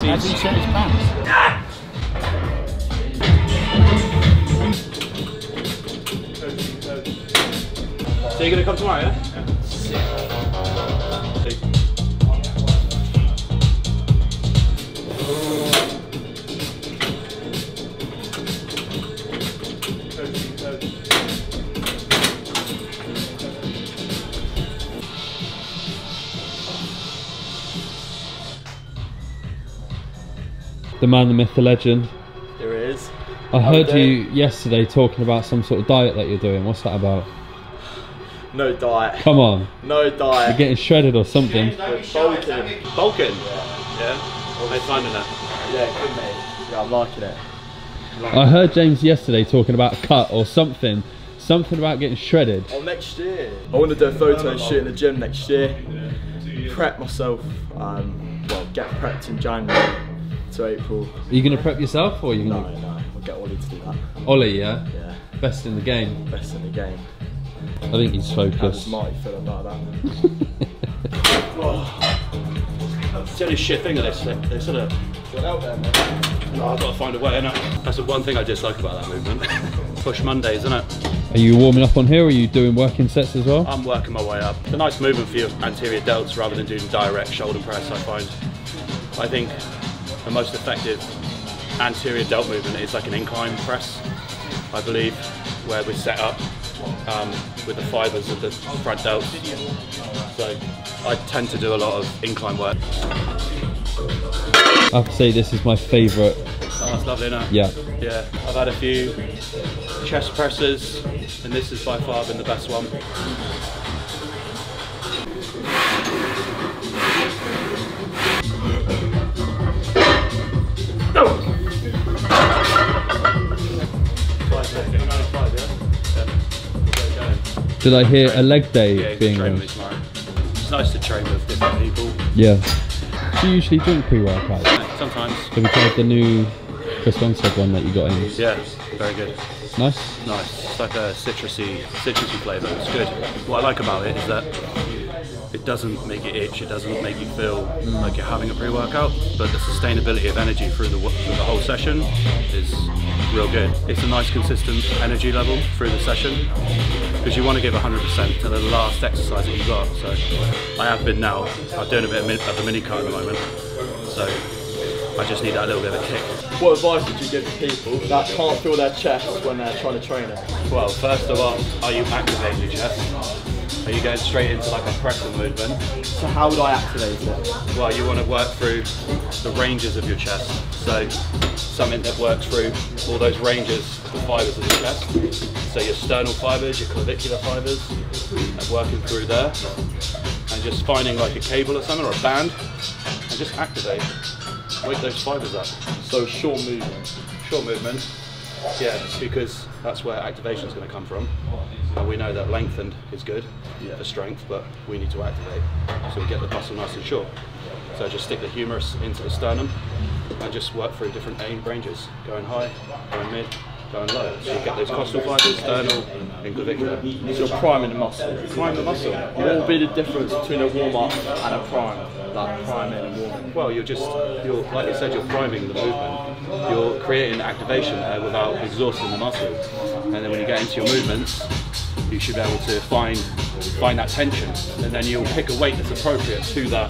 Has he shut his pants? So you're going to come tomorrow, yeah? The man, the myth, the legend. There is. I heard you yesterday talking about some sort of diet that you're doing. What's that about? No diet. Come on. No diet. You're getting shredded or something. Bulking. Bulking? Yeah. How you finding that? Yeah, good mate. Yeah, I'm liking it. I heard James yesterday talking about a cut or something. Something about getting shredded. Oh, next year. I want to do a photo and shoot in the gym next year. Prep myself. Well, get prepped in January to April. Are you going to prep yourself or are you going to... No, I'll get Ollie to do that. Ollie, yeah? Yeah. Best in the game. Best in the game. I think he's How does focused. Marty feel about that? It's the only shit thing of this. They sort of... Get out there, man. Oh, I've got to find a way, innit? That's the one thing I dislike about that movement. Push Mondays, isn't it? Are you warming up on here or are you doing working sets as well? I'm working my way up. It's a nice movement for your anterior delts rather than doing direct shoulder press, I find. I think the most effective anterior delt movement is like an incline press, I believe, where we're set up with the fibres of the front delts. So I tend to do a lot of incline work. I have to say this is my favourite. Oh, that's lovely, isn't it? Yeah. Yeah, I've had a few chest presses, and this has by far been the best one. Did I hear a leg day Yeah, being train run? with me tomorrow. It's nice to train with different people. Yeah. Do you usually drink pre-workouts? Sometimes. Have you tried the new Chris Longstead one that you got in? Yeah, very good. Nice? Nice. It's like a citrusy flavour. It's good. What I like about it is that it doesn't make you itch. It doesn't make you feel like you're having a pre-workout. But the sustainability of energy through the whole session is real good. It's a nice consistent energy level through the session because you want to give 100% to the last exercise that you've got. So I have been now. I'm doing a bit of a mini cut at the moment. So I just need that little bit of a kick. What advice would you give to people that can't feel their chest when they're trying to train it? Well, first of all, are you activating your chest? Are you going straight into like a pressing movement? So how would I activate it? Well, you want to work through the ranges of your chest. So something that works through all those ranges, the fibres of your chest. So your sternal fibres, your clavicular fibres, and working through there. And just finding like a cable or something, or a band, and just activate. Wake those fibres up. So short movement. Short movement. Yeah, because that's where activation is going to come from. And we know that lengthened is good for strength, but we need to activate so we get the muscle nice and short. So just stick the humerus into the sternum and just work through different ranges, going high, going mid, going low. So you get those costal fibres, sternal and clavicular. So you're priming the muscle. Prime the muscle. What will be the difference between a warm-up and a prime? Like priming and warming? Well, you're like you said, you're priming the movement. You're creating activation there without exhausting the muscle. And then when you get into your movements, you should be able to find that tension, and then you'll pick a weight that's appropriate to the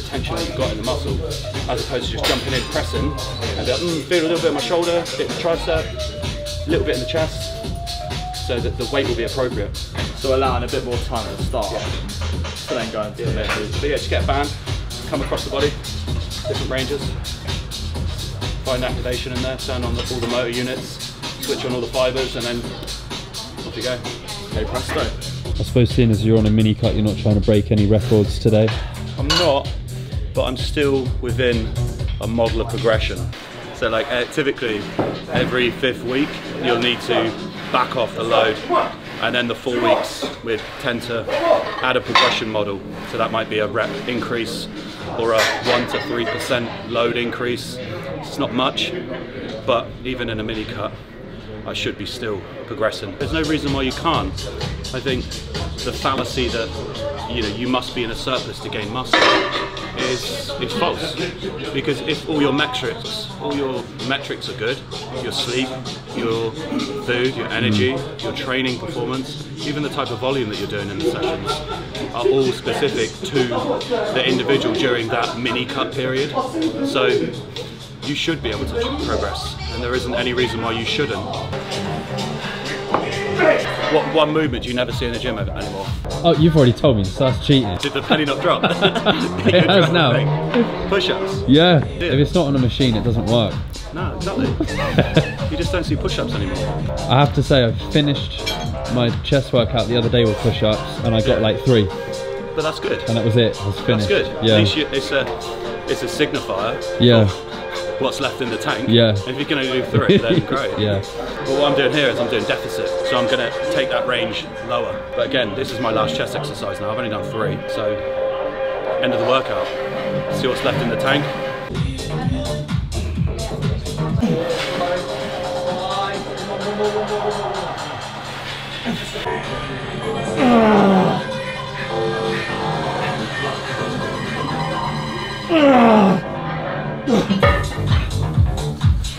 tension that you've got in the muscle, as opposed to just jumping in, pressing, and feel a little bit in my shoulder, a bit in the tricep, a little bit in the chest, so that the weight will be appropriate. So allowing a bit more time at the start, so then going to the next. But yeah, just get a band, come across the body, different ranges, find activation in there, turn on all the motor units, switch on all the fibres, and then off you go. Okay, presto. I suppose seeing as you're on a mini cut, you're not trying to break any records today. I'm not, but I'm still within a model of progression. So like typically every 5th week you'll need to back off the load, and then the 4 weeks we tend to add a progression model. So that might be a rep increase or a 1 to 3% load increase. It's not much, but even in a mini cut I should be still progressing. There's no reason why you can't. I think the fallacy that you must be in a surplus to gain muscle is false, because if all your metrics are good, your sleep, your food, your energy, your training performance, even the type of volume that you're doing in the sessions are all specific to the individual during that mini cut period. So you should be able to progress, and there isn't any reason why you shouldn't. What one movement do you never see in the gym anymore? Oh, you've already told me, so that's cheating. Did the penny not drop? It has now. Push-ups? Yeah. If it's not on a machine, it doesn't work. No, exactly. You just don't see push-ups anymore. I have to say, I finished my chest workout the other day with push-ups, and I got like 3. But that's good. And that was it. I was finished. That's good. Yeah. At least it's a signifier. Yeah. Of what's left in the tank. Yeah. And if you can only do 3, then great. Yeah. But what I'm doing here is I'm doing deficit, so I'm going to take that range lower. But again, this is my last chest exercise now. I've only done 3, so end of the workout. See what's left in the tank.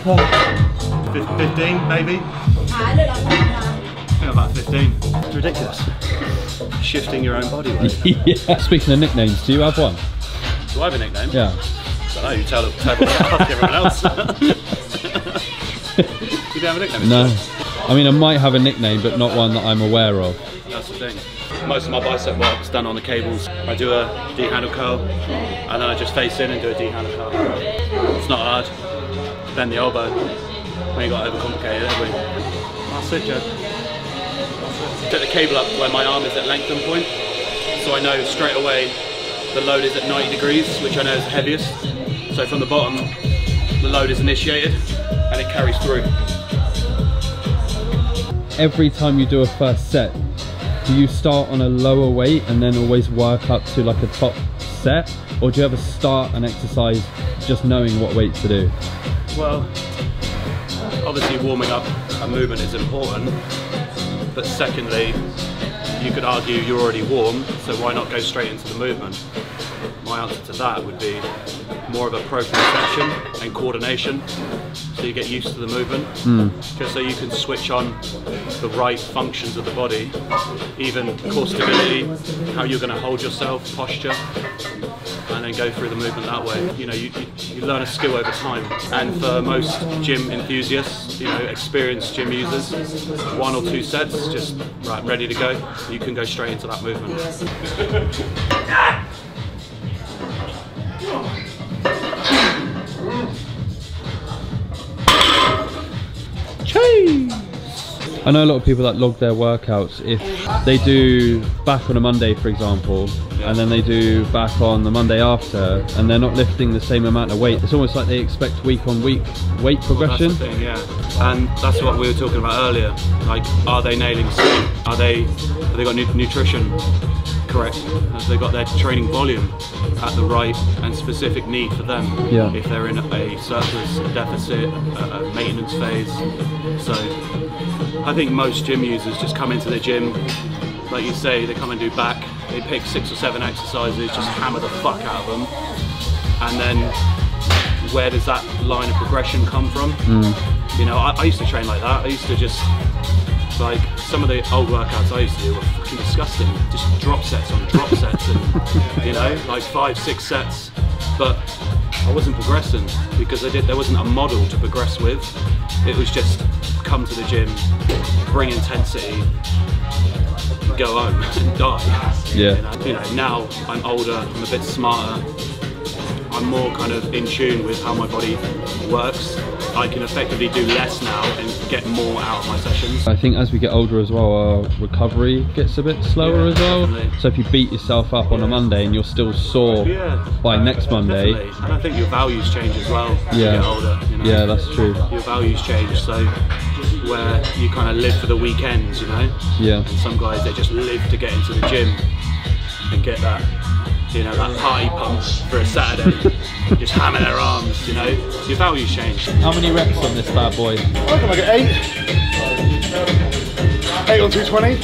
Oh. 15 maybe? I think about 15. It's ridiculous. Shifting your own body weight. Yeah. Speaking of nicknames, do you have one? Do I have a nickname? Yeah. I don't know, you tell everyone else. You don't have a nickname? No. I mean, I might have a nickname, but not one that I'm aware of. That's the thing. Most of my bicep work's done on the cables. I do a D handle curl, and then I just face in and do a D handle curl. It's not hard. Bend the elbow. When you got overcomplicated, have we? That's it, Joe. Set the cable up where my arm is at lengthen point, so I know straight away the load is at 90 degrees, which I know is the heaviest. So from the bottom, the load is initiated, and it carries through. Every time you do a first set, do you start on a lower weight and then always work up to like a top set? Or do you ever start an exercise just knowing what weight to do? Well, obviously warming up a movement is important, but secondly, you could argue you're already warm, so why not go straight into the movement? My answer to that would be more of a proprioception and coordination, so you get used to the movement, just so you can switch on the right functions of the body, even core stability, how you're going to hold yourself, posture, and then go through the movement that way. You know, you learn a skill over time, and for most gym enthusiasts, you know, experienced gym users, 1 or 2 sets, just right, ready to go. You can go straight into that movement. I know a lot of people that log their workouts. If they do back on a Monday, for example, and then they do back on the Monday after, and they're not lifting the same amount of weight, it's almost like they expect week on week weight progression. Well, that's the thing, yeah. And that's what we were talking about earlier. Like, are they nailing sleep? Have they got nutrition correct? Have they got their training volume at the right and specific need for them? Yeah. If they're in a surplus, a deficit, a maintenance phase. So I think most gym users just come into the gym, like you say, they come and do back, they pick 6 or 7 exercises, just hammer the fuck out of them, and then where does that line of progression come from? You know, I used to train like that. I used to just, like, some of the old workouts I used to do were fucking disgusting. Just drop sets on drop sets, and you know, like 5, 6 sets, but I wasn't progressing because there wasn't a model to progress with. It was just come to the gym, bring intensity, go home and die. Yeah. You know, now I'm older, I'm a bit smarter, I'm more kind of in tune with how my body works. I can effectively do less now and get more out of my sessions. I think as we get older as well, our recovery gets a bit slower as well. Definitely. So if you beat yourself up on a Monday and you're still sore by next Monday. Definitely. And I think your values change as well as you get older. You know? Yeah, that's true. Your values change, so where you kind of live for the weekends, you know? Yeah. And some guys, they just live to get into the gym and get that, you know, that party pump for a Saturday. Just hammer their arms, you know. Your values change. How many reps on this bad boy? I reckon I get 8. 8 on 220.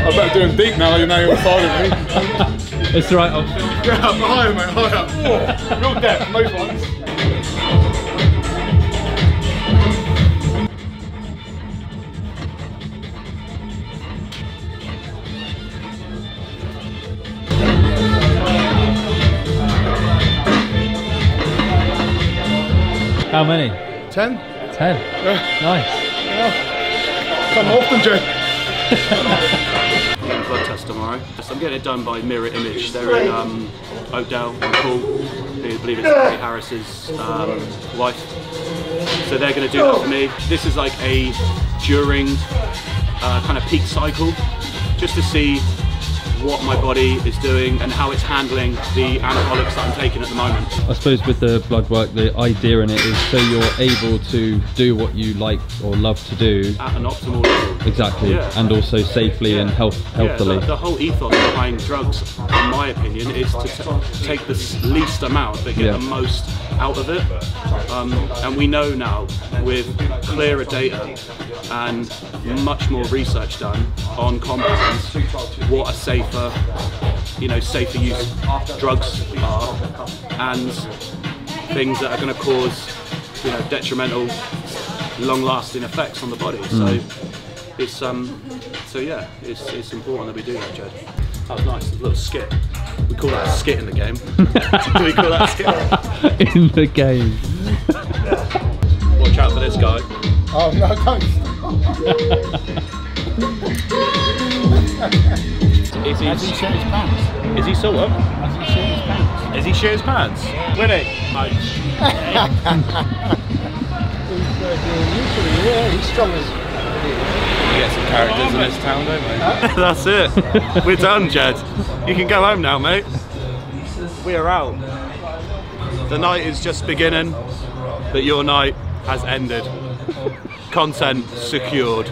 I'm better doing deep now, you know you're following me. It's alright, I'll film. Yeah, higher, mate, higher. Oh, real depth, most ones. How many? 10? 10. Yeah. Nice. Yeah. Come often, Joe. Blood test tomorrow. I'm getting it done by Mirror Image. They're in Oakdale and Paul, who I believe it's Gary Harris's wife. So they're going to do that for me. This is like a during kind of peak cycle, just to see what my body is doing and how it's handling the anabolics that I'm taking at the moment. I suppose with the blood work, the idea in it is so you're able to do what you like or love to do At an optimal level. exactly, Yeah. and also safely and healthily. Yeah, the whole ethos behind drugs, in my opinion, is to take the least amount but get the most out of it. And we know now, with clearer data and much more research done on compounds, what a safer use drugs are, and things that are going to cause, detrimental, long-lasting effects on the body. So it's it's important that we do that, Jed. That was nice, a little skit. We call that a skit in the game. Do we call that a skit? In the game. Watch out for this guy. Oh, no, don't. Is Has he shit his pants? he still up? Has he shit his pants? Is he shit his pants? Winnie? Yeah, he's strong as. We get some characters in this town, don't we? That's it. We're done, Jed. You can go home now, mate. We are out. The night is just beginning, but your night has ended. Content secured.